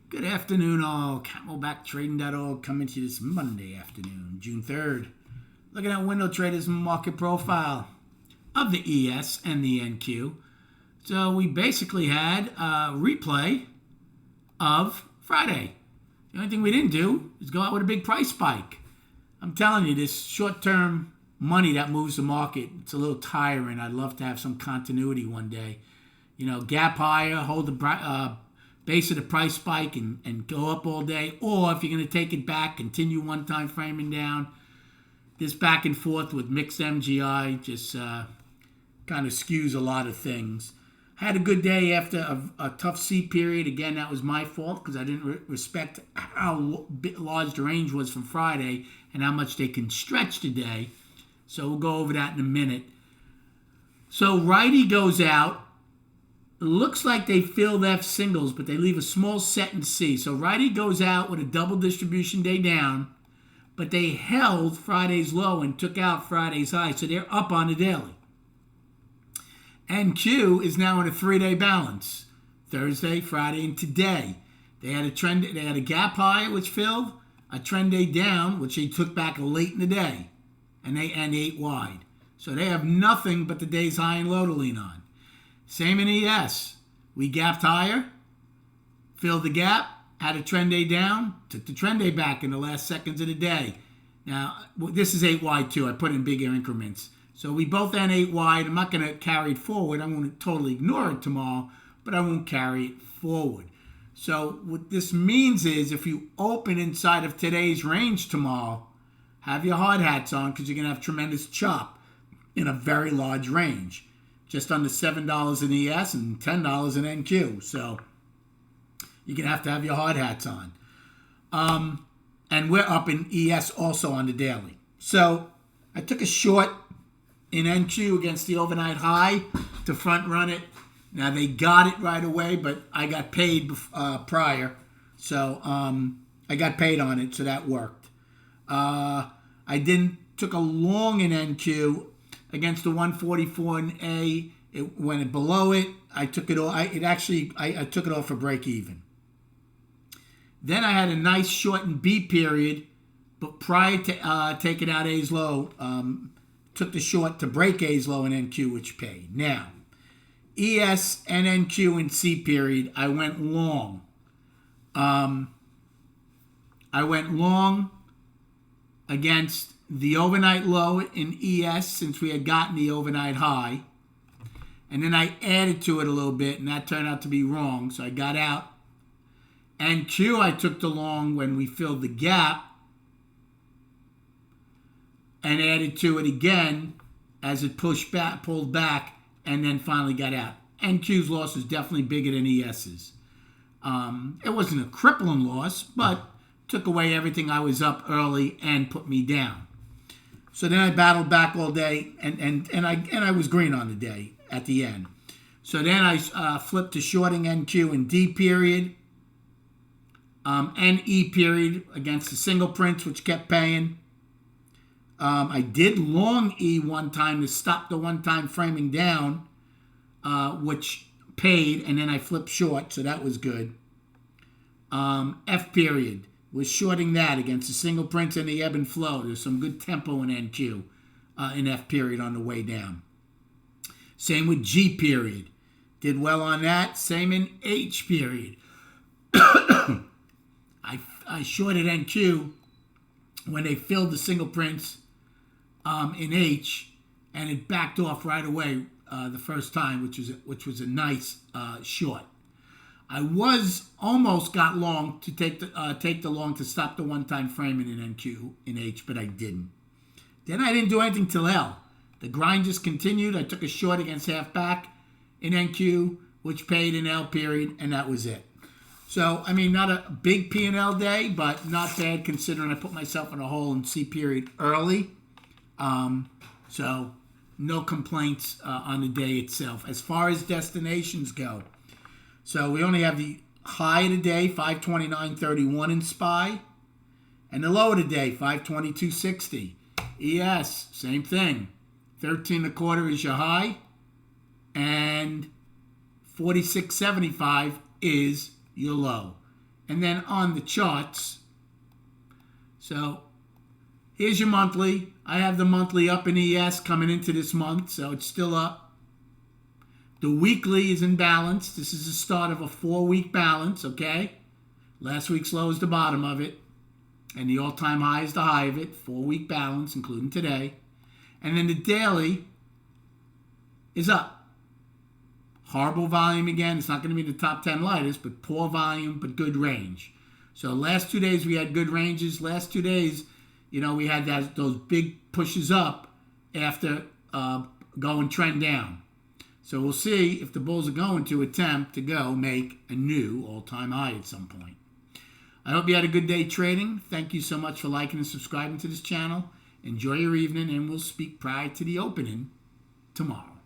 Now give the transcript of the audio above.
Good afternoon, all. CamelbackTrading.org coming to you this Monday afternoon, June 3rd. Looking at window traders market profile of the ES and the NQ. So we basically had a replay of Friday. The only thing we didn't do is go out with a big price spike. I'm telling you, this short-term money that moves the market, it's a little tiring. I'd love to have some continuity one day. Gap higher, hold the base of the price spike and go up all day. Or if you're going to take it back, continue one time framing down. This back and forth with mixed MGI just kind of skews a lot of things. Had a good day after a tough C period. Again, that was my fault because I didn't respect how large the range was from Friday and how much they can stretch today. So we'll go over that in a minute. So righty goes out. It looks like they filled F singles, but they leave a small set in C. So righty goes out with a double distribution day down, but they held Friday's low and took out Friday's high. So they're up on the daily. NQ is now in a 3-day balance. Thursday, Friday, and today. They had a gap high which filled, a trend day down, which they took back late in the day, and they ate wide. So they have nothing but the day's high and low to lean on. Same in ES. We gapped higher, filled the gap, had a trend day down, took the trend day back in the last seconds of the day. Now, this is 8 wide too. I put in bigger increments. So we both end 8 wide. I'm not going to carry it forward. I'm going to totally ignore it tomorrow, but I won't carry it forward. So what this means is if you open inside of today's range tomorrow, have your hard hats on because you're going to have tremendous chop in a very large range. Just under $7 in ES and $10 in NQ. So you're going to have your hard hats on. And we're up in ES also on the daily. So I took a short in NQ against the overnight high to front run it. Now they got it right away, but I got paid prior. So I got paid on it, so that worked. I took a long in NQ against the 144 in A. When it below it, I took it all. I took it off for break even. Then I had a nice short in B period, but prior to taking out A's low, took the short to break A's low in NQ, which paid. Now, ES and NQ in C period, I went long. I went long against the overnight low in ES since we had gotten the overnight high. And then I added to it a little bit, and that turned out to be wrong, so I got out. NQ, I took the long when we filled the gap and added to it again as it pulled back, and then finally got out. NQ's loss was definitely bigger than ES's. It wasn't a crippling loss, but took away everything I was up early and put me down. So then I battled back all day, and I was green on the day at the end. So then I flipped to shorting NQ in D period and E period against the single prints, which kept paying. I did long E one time to stop the one-time framing down, which paid, and then I flipped short, so that was good. F period was shorting that against the single prints and the ebb and flow. There's some good tempo in NQ in F period on the way down. Same with G period. Did well on that. Same in H period. I shorted NQ when they filled the single prints in H, and it backed off right away the first time, which was a nice short. I was almost got long to take the long to stop the one-time framing in NQ in H, but I didn't. Then I didn't do anything till L. The grind just continued. I took a short against half back in NQ, which paid in L period, and that was it. So, I mean, not a big P&L day, but not bad considering I put myself in a hole in C period early. So, no complaints on the day itself. As far as destinations go, so we only have the high of the day, 529.31 in SPY, and the low of the day, 522.60. ES, same thing. 13.25 is your high, and 46.75 is your low. And then on the charts, so here's your monthly. I have the monthly up in ES coming into this month, so it's still up. The weekly is in balance. This is the start of a 4-week balance, okay? Last week's low is the bottom of it, and the all-time high is the high of it. 4-week balance, including today. And then the daily is up. Horrible volume again. It's not going to be the top 10 lightest, but poor volume, but good range. So last 2 days we had good ranges. Last 2 days, we had those big pushes up after going trend down. So we'll see if the bulls are going to attempt to go make a new all-time high at some point. I hope you had a good day trading. Thank you so much for liking and subscribing to this channel. Enjoy your evening, and we'll speak prior to the opening tomorrow.